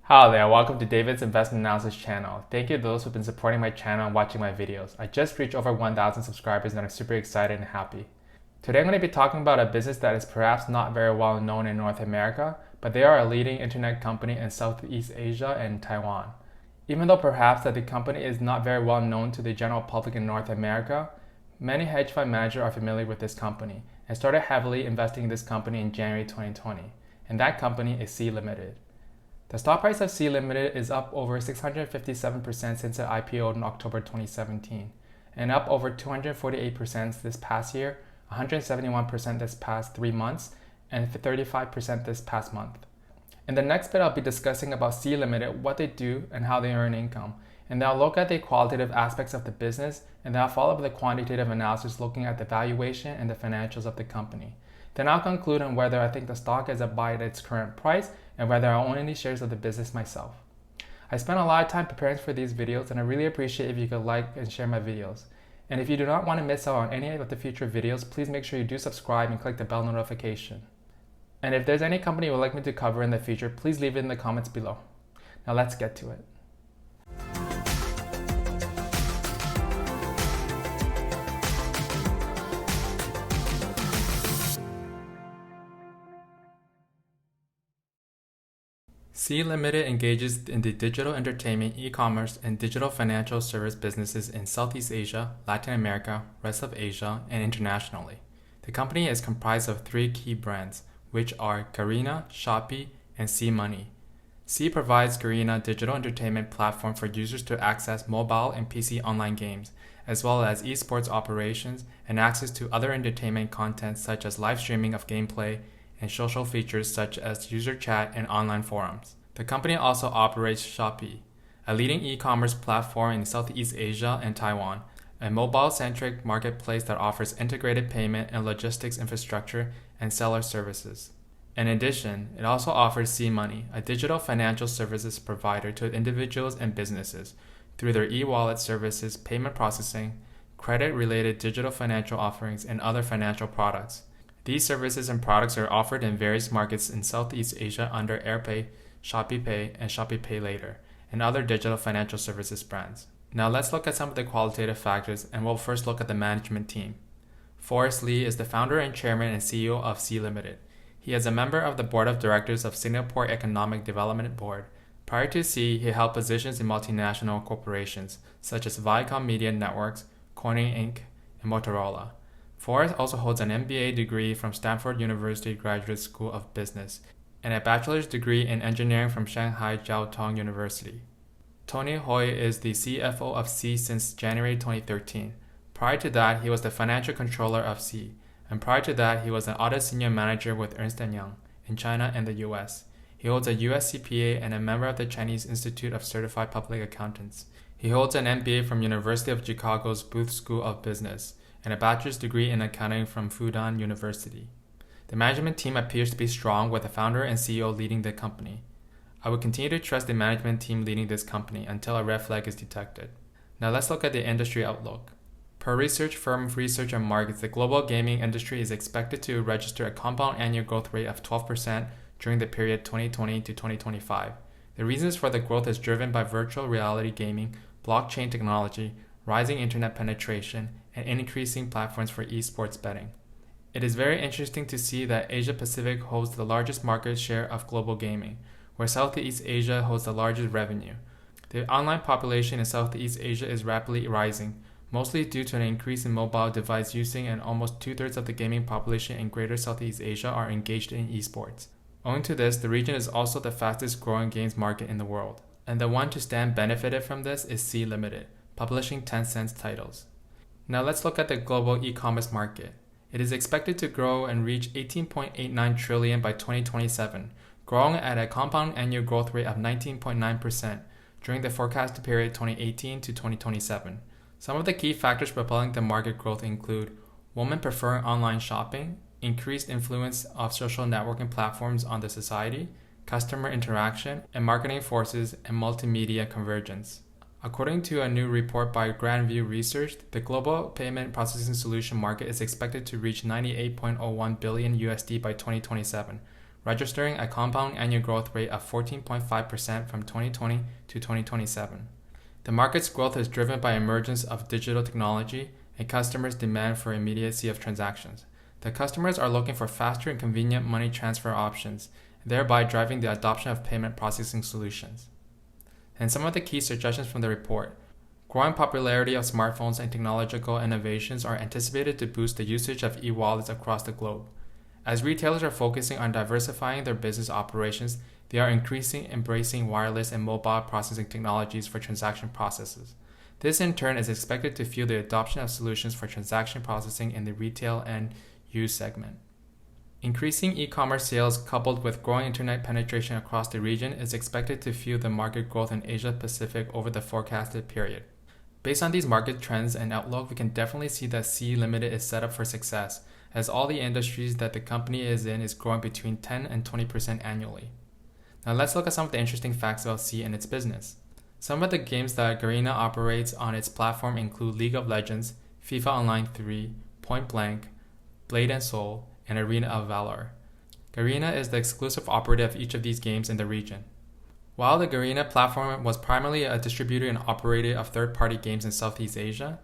Hi there, welcome to David's Investment Analysis channel. Thank you to those who've been supporting my channel and watching my videos. I just reached over 1,000 subscribers and I'm super excited and happy. Today I'm going to be talking about a business that is perhaps not very well known in North America, but they are a leading internet company in Southeast Asia and Taiwan. Even though perhaps that the company is not very well known to the general public in North America, many hedge fund managers are familiar with this company and started heavily investing in this company in January 2020. And that company is Sea Limited. The stock price of Sea Limited is up over 657% since it IPO'd in October 2017, and up over 248% this past year, 171% this past 3 months, and 35% this past month. In the next bit, I'll be discussing about Sea Limited, what they do, and how they earn income. And then I'll look at the qualitative aspects of the business, and then I'll follow up with a quantitative analysis looking at the valuation and the financials of the company. Then I'll conclude on whether I think the stock is a buy at its current price and whether I own any shares of the business myself. I spent a lot of time preparing for these videos and I really appreciate if you could like and share my videos. And if you do not want to miss out on any of the future videos, please make sure you do subscribe and click the bell notification. And if there's any company you would like me to cover in the future, please leave it in the comments below. Now let's get to it. Sea Limited engages in the digital entertainment, e-commerce, and digital financial service businesses in Southeast Asia, Latin America, rest of Asia, and internationally. The company is comprised of 3 key brands, which are Garena, Shopee, and Seamoney. Sea provides Garena digital entertainment platform for users to access mobile and PC online games, as well as esports operations and access to other entertainment content such as live streaming of gameplay and social features such as user chat and online forums. The company also operates Shopee, a leading e-commerce platform in Southeast Asia and Taiwan, a mobile-centric marketplace that offers integrated payment and logistics infrastructure and seller services. In addition, it also offers Seamoney, a digital financial services provider to individuals and businesses through their e-wallet services, payment processing, credit-related digital financial offerings, and other financial products. These services and products are offered in various markets in Southeast Asia under AirPay, Shopee Pay, and Shopee Pay Later, and other digital financial services brands. Now let's look at some of the qualitative factors, and we'll first look at the management team. Forrest Lee is the founder and chairman and CEO of Sea Limited. He is a member of the board of directors of Singapore Economic Development Board. Prior to Sea, he held positions in multinational corporations such as Viacom Media Networks, Corning Inc., and Motorola. Forrest also holds an MBA degree from Stanford University Graduate School of Business and a bachelor's degree in engineering from Shanghai Jiao Tong University. Tony Hui is the CFO of Sea since January 2013. Prior to that, he was the financial controller of Sea, and prior to that, he was an audit senior manager with Ernst & Young in China and the US. He holds a US CPA and a member of the Chinese Institute of Certified Public Accountants. He holds an MBA from University of Chicago's Booth School of Business and a bachelor's degree in accounting from Fudan University. The management team appears to be strong with the founder and CEO leading the company. I would continue to trust the management team leading this company until a red flag is detected. Now let's look at the industry outlook. Per research firm Research and Markets, the global gaming industry is expected to register a compound annual growth rate of 12% during the period 2020 to 2025. The reasons for the growth is driven by virtual reality gaming, blockchain technology, rising internet penetration, and increasing platforms for esports betting. It is very interesting to see that Asia Pacific holds the largest market share of global gaming, where Southeast Asia holds the largest revenue. The online population in Southeast Asia is rapidly rising, mostly due to an increase in mobile device using, and almost 2/3 of the gaming population in Greater Southeast Asia are engaged in esports. Owing to this, the region is also the fastest growing games market in the world. And the one to stand benefited from this is Sea Limited, publishing Tencent's titles. Now let's look at the global e-commerce market. It is expected to grow and reach 18.89 trillion by 2027, growing at a compound annual growth rate of 19.9% during the forecasted period 2018 to 2027. Some of the key factors propelling the market growth include women preferring online shopping, increased influence of social networking platforms on the society, customer interaction, and marketing forces and multimedia convergence. According to a new report by Grandview Research, the global payment processing solution market is expected to reach $98.01 billion USD by 2027, registering a compound annual growth rate of 14.5% from 2020 to 2027. The market's growth is driven by emergence of digital technology and customers' demand for immediacy of transactions. The customers are looking for faster and convenient money transfer options, thereby driving the adoption of payment processing solutions. And some of the key suggestions from the report. Growing popularity of smartphones and technological innovations are anticipated to boost the usage of e-wallets across the globe. As retailers are focusing on diversifying their business operations, they are increasingly embracing wireless and mobile processing technologies for transaction processes. This in turn is expected to fuel the adoption of solutions for transaction processing in the retail and use segment. Increasing e-commerce sales coupled with growing internet penetration across the region is expected to fuel the market growth in Asia Pacific over the forecasted period. Based on these market trends and outlook, we can definitely see that Sea Limited is set up for success, as all the industries that the company is in is growing between 10 and 20% annually. Now let's look at some of the interesting facts about Sea and its business. Some of the games that Garena operates on its platform include League of Legends, FIFA Online 3, Point Blank, Blade and Soul, and Arena of Valor. Garena is the exclusive operator of each of these games in the region. While the Garena platform was primarily a distributor and operator of third-party games in Southeast Asia,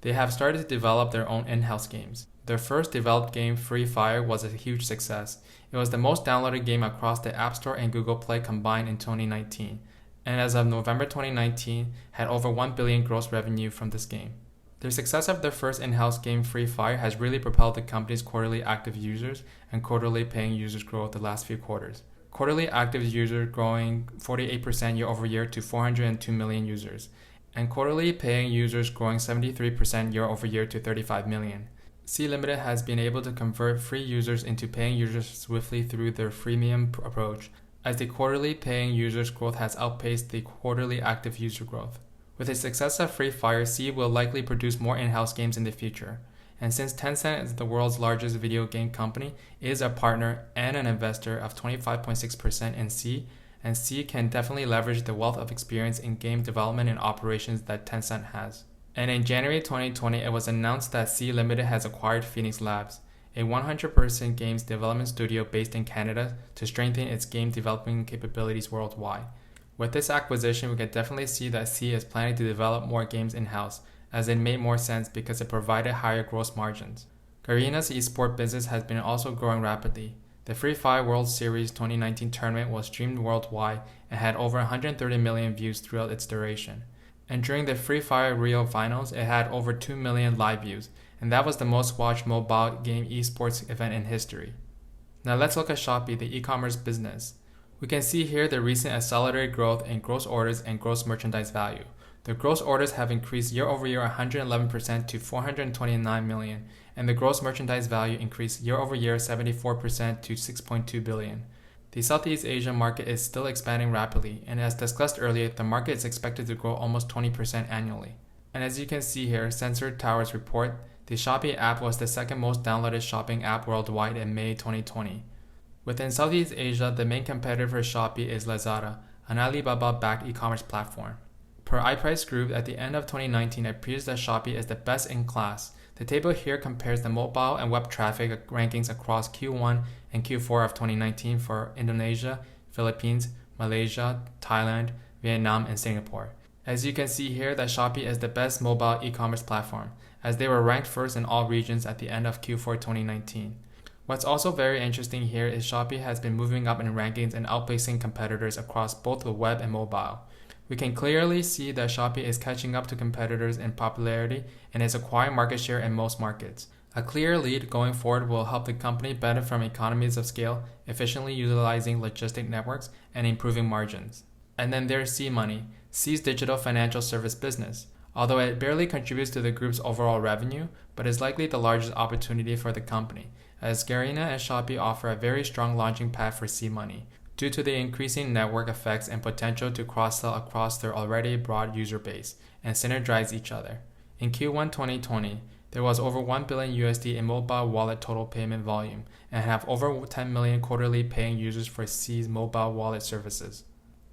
they have started to develop their own in-house games. Their first developed game, Free Fire, was a huge success. It was the most downloaded game across the App Store and Google Play combined in 2019, and as of November 2019, had over 1 billion gross revenue from this game. The success of their first in-house game, Free Fire, has really propelled the company's quarterly active users and quarterly paying users growth the last few quarters. Quarterly active users growing 48% year over year to 402 million users, and quarterly paying users growing 73% year over year to 35 million. Sea Limited has been able to convert free users into paying users swiftly through their freemium approach, as the quarterly paying users growth has outpaced the quarterly active user growth. With the success of Free Fire, Sea will likely produce more in-house games in the future. And since Tencent is the world's largest video game company, it is a partner and an investor of 25.6% in Sea, and Sea can definitely leverage the wealth of experience in game development and operations that Tencent has. And in January 2020, it was announced that Sea Limited has acquired Phoenix Labs, a 100% games development studio based in Canada, to strengthen its game developing capabilities worldwide. With this acquisition, we can definitely see that Sea is planning to develop more games in-house, as it made more sense because it provided higher gross margins. Garena's esports business has been also growing rapidly. The Free Fire World Series 2019 tournament was streamed worldwide and had over 130 million views throughout its duration. And during the Free Fire Rio Finals, it had over 2 million live views, and that was the most watched mobile game esports event in history. Now let's look at Shopee, the e-commerce business. We can see here the recent accelerated growth in gross orders and gross merchandise value. The gross orders have increased year over year 111% to 429 million, and the gross merchandise value increased year over year 74% to 6.2 billion. The Southeast Asian market is still expanding rapidly, and as discussed earlier, the market is expected to grow almost 20% annually. And as you can see here, Sensor Tower's report, the Shopee app was the second most downloaded shopping app worldwide in May 2020. Within Southeast Asia, the main competitor for Shopee is Lazada, an Alibaba-backed e-commerce platform. Per iPrice Group, at the end of 2019, it appears that Shopee is the best in class. The table here compares the mobile and web traffic rankings across Q1 and Q4 of 2019 for Indonesia, Philippines, Malaysia, Thailand, Vietnam, and Singapore. As you can see here, that Shopee is the best mobile e-commerce platform, as they were ranked first in all regions at the end of Q4 2019. What's also very interesting here is Shopee has been moving up in rankings and outpacing competitors across both the web and mobile. We can clearly see that Shopee is catching up to competitors in popularity and is acquiring market share in most markets. A clear lead going forward will help the company benefit from economies of scale, efficiently utilizing logistic networks, and improving margins. And then there's Seamoney, Sea's digital financial service business. Although it barely contributes to the group's overall revenue, but is likely the largest opportunity for the company, as Garena and Shopee offer a very strong launching pad for Seamoney, due to the increasing network effects and potential to cross-sell across their already broad user base and synergize each other. In Q1 2020, there was over $1 billion in mobile wallet total payment volume and have over 10 million quarterly paying users for Sea's mobile wallet services.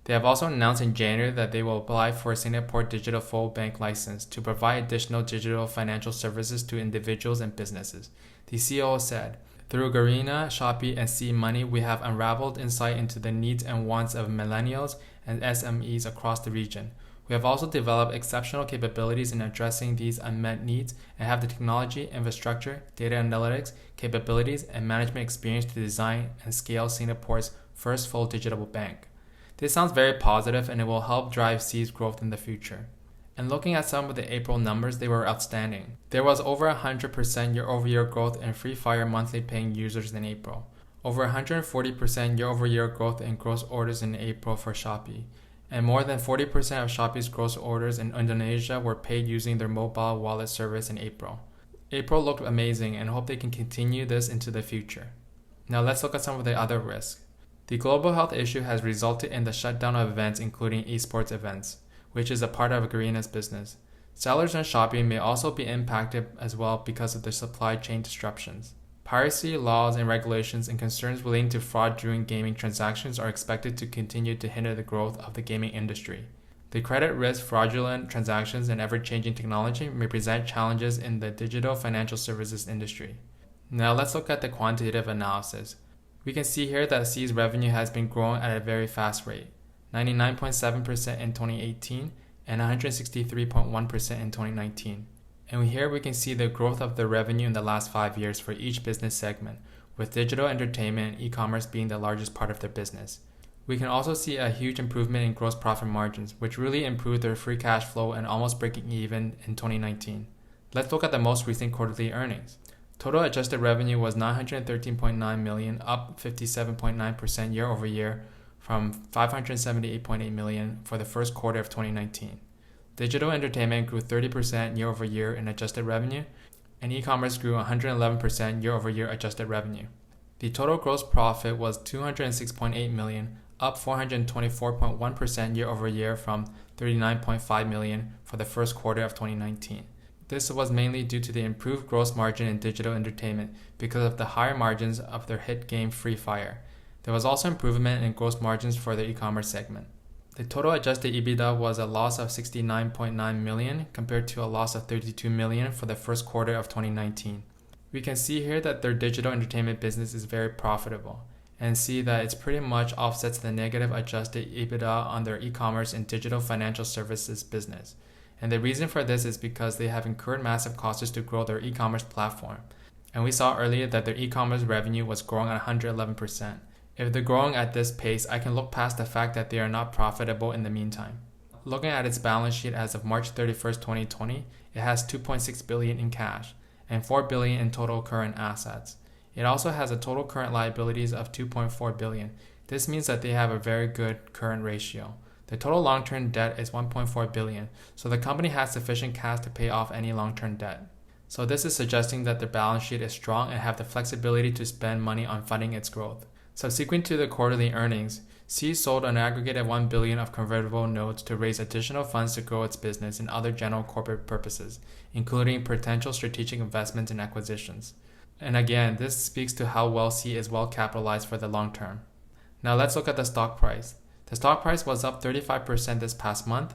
They have also announced in January that they will apply for a Singapore Digital Full Bank license to provide additional digital financial services to individuals and businesses. The CEO said, Through Garena, Shopee, and Seamoney, we have unraveled insight into the needs and wants of millennials and SMEs across the region. We have also developed exceptional capabilities in addressing these unmet needs and have the technology, infrastructure, data analytics, capabilities, and management experience to design and scale Singapore's first full digital bank. This sounds very positive and it will help drive Sea's growth in the future. And looking at some of the April numbers, they were outstanding. There was over 100% year-over-year growth in Free Fire monthly paying users in April. Over 140% year-over-year growth in gross orders in April for Shopee. And more than 40% of Shopee's gross orders in Indonesia were paid using their mobile wallet service in April. April looked amazing and hope they can continue this into the future. Now let's look at some of the other risks. The global health issue has resulted in the shutdown of events including esports events, which is a part of Garena's business. Sellers on Shopee may also be impacted as well because of the supply chain disruptions. Piracy laws and regulations and concerns relating to fraud during gaming transactions are expected to continue to hinder the growth of the gaming industry. The credit risk, fraudulent transactions, and ever-changing technology may present challenges in the digital financial services industry. Now let's look at the quantitative analysis. We can see here that Sea's revenue has been growing at a very fast rate, 99.7% in 2018 and 163.1% in 2019. And here we can see the growth of the revenue in the last 5 years for each business segment, with digital entertainment and e-commerce being the largest part of their business. We can also see a huge improvement in gross profit margins, which really improved their free cash flow and almost breaking even in 2019. Let's look at the most recent quarterly earnings. Total adjusted revenue was $913.9 million, up 57.9% year over year from $578.8 million for the first quarter of 2019. Digital entertainment grew 30% year over year in adjusted revenue, and e-commerce grew 111% year over year adjusted revenue. The total gross profit was $206.8 million, up 424.1% year over year from $39.5 million for the first quarter of 2019. This was mainly due to the improved gross margin in digital entertainment because of the higher margins of their hit game Free Fire. There was also improvement in gross margins for the e-commerce segment. The total adjusted EBITDA was a loss of $69.9 million compared to a loss of $32 million for the first quarter of 2019. We can see here that their digital entertainment business is very profitable and see that it's pretty much offsets the negative adjusted EBITDA on their e-commerce and digital financial services business. And the reason for this is because they have incurred massive costs to grow their e-commerce platform. And we saw earlier that their e-commerce revenue was growing at 111%. If they're growing at this pace, I can look past the fact that they are not profitable in the meantime. Looking at its balance sheet as of March 31st, 2020, it has $2.6 billion in cash and $4 billion in total current assets. It also has a total current liabilities of $2.4 billion. This means that they have a very good current ratio. The total long-term debt is $1.4 billion, so the company has sufficient cash to pay off any long-term debt. So this is suggesting that their balance sheet is strong and have the flexibility to spend money on funding its growth. Subsequent to the quarterly earnings, Sea sold an aggregate of $1 billion of convertible notes to raise additional funds to grow its business and other general corporate purposes, including potential strategic investments and acquisitions. And again, this speaks to how well Sea is well capitalized for the long term. Now let's look at the stock price. The stock price was up 35% this past month,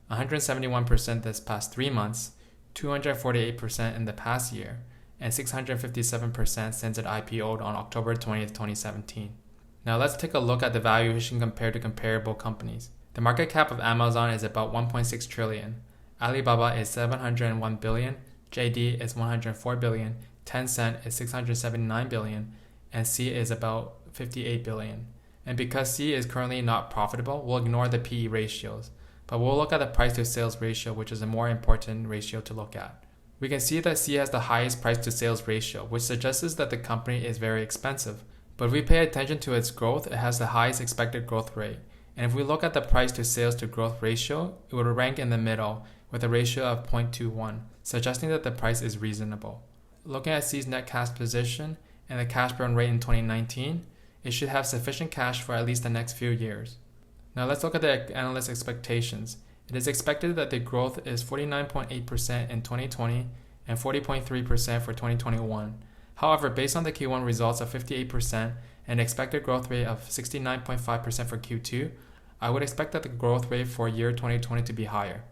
171% this past 3 months, 248% in the past year, and 657% since it IPO'd on October 20th, 2017. Now let's take a look at the valuation compared to comparable companies. The market cap of Amazon is about 1.6 trillion, Alibaba is 701 billion, JD is 104 billion, Tencent is 679 billion, and Sea is about 58 billion. And because Sea is currently not profitable, we'll ignore the PE ratios, but we'll look at the price to sales ratio, which is a more important ratio to look at. We can see that Sea has the highest price to sales ratio, which suggests that the company is very expensive. But if we pay attention to its growth, it has the highest expected growth rate. And if we look at the price to sales to growth ratio, it would rank in the middle with a ratio of 0.21, suggesting that the price is reasonable. Looking at Sea's net cash position and the cash burn rate in 2019, it should have sufficient cash for at least the next few years. Now let's look at the analyst expectations. It is expected that the growth is 49.8% in 2020 and 40.3% for 2021. However, based on the Q1 results of 58% and expected growth rate of 69.5% for Q2, I would expect that the growth rate for year 2020 to be higher.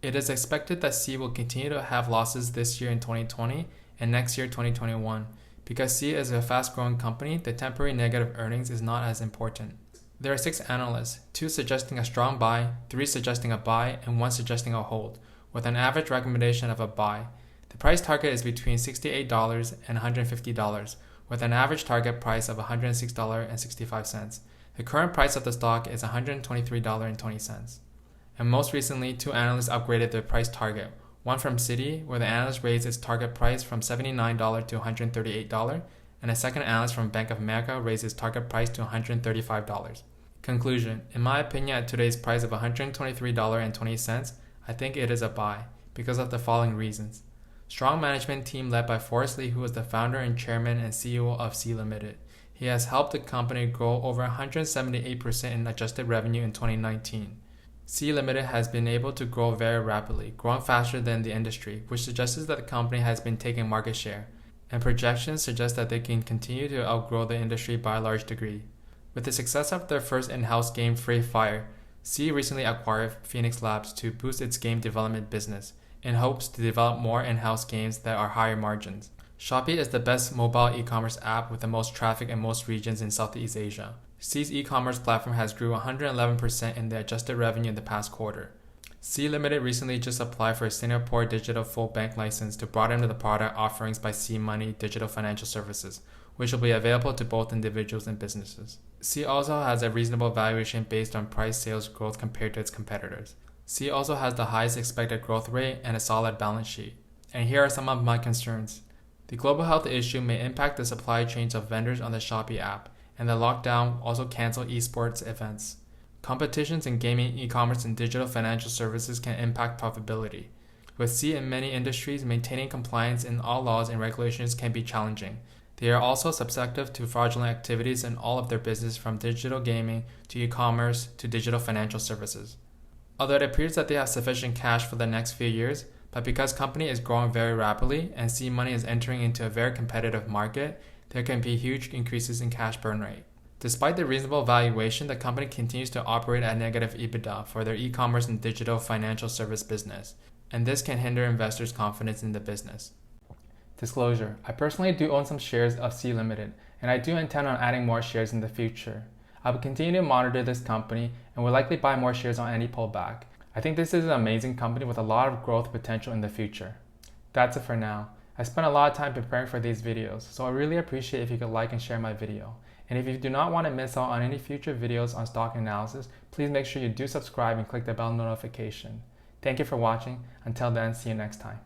It is expected that Sea will continue to have losses this year in 2020 and next year 2021 Because C is a fast-growing company, the temporary negative earnings is not as important. There are 6 analysts, 2 suggesting a strong buy, 3 suggesting a buy, and 1 suggesting a hold, with an average recommendation of a buy. The price target is between $68 and $150, with an average target price of $106.65. The current price of the stock is $123.20. And most recently, 2 analysts upgraded their price target. One from Citi, where the analyst raised its target price from $79 to $138, and a second analyst from Bank of America raised its target price to $135. Conclusion: in my opinion, at today's price of $123.20, I think it is a buy, because of the following reasons. Strong management team led by Forrest Li, who was the founder and chairman and CEO of C Limited. He has helped the company grow over 178% in adjusted revenue in 2019. C Limited has been able to grow very rapidly, growing faster than the industry, which suggests that the company has been taking market share, and projections suggest that they can continue to outgrow the industry by a large degree. With the success of their first in-house game, Free Fire, C recently acquired Phoenix Labs to boost its game development business, in hopes to develop more in-house games that are higher margins. Shopee is the best mobile e-commerce app with the most traffic in most regions in Southeast Asia. C's e-commerce platform has grew 111% in the adjusted revenue in the past quarter. C Limited recently just applied for a Singapore digital full bank license to broaden the product offerings by Seamoney Digital Financial Services, which will be available to both individuals and businesses. C also has a reasonable valuation based on price sales growth compared to its competitors. C also has the highest expected growth rate and a solid balance sheet. And here are some of my concerns. The global health issue may impact the supply chains of vendors on the Shopee app, and the lockdown also cancel esports events. Competitions in gaming, e-commerce, and digital financial services can impact profitability. With C in many industries, maintaining compliance in all laws and regulations can be challenging. They are also susceptible to fraudulent activities in all of their business, from digital gaming to e-commerce to digital financial services. Although it appears that they have sufficient cash for the next few years, but because company is growing very rapidly and Seamoney is entering into a very competitive market, there can be huge increases in cash burn rate. Despite the reasonable valuation, the company continues to operate at negative EBITDA for their e-commerce and digital financial service business, and this can hinder investors' confidence in the business. Disclosure: I personally do own some shares of C Limited, and I do intend on adding more shares in the future. I will continue to monitor this company and will likely buy more shares on any pullback. I think this is an amazing company with a lot of growth potential in the future. That's it for now. I spent a lot of time preparing for these videos, so I really appreciate if you could like and share my video. And if you do not want to miss out on any future videos on stock analysis, please make sure you do subscribe and click the bell notification. Thank you for watching. Until then, see you next time.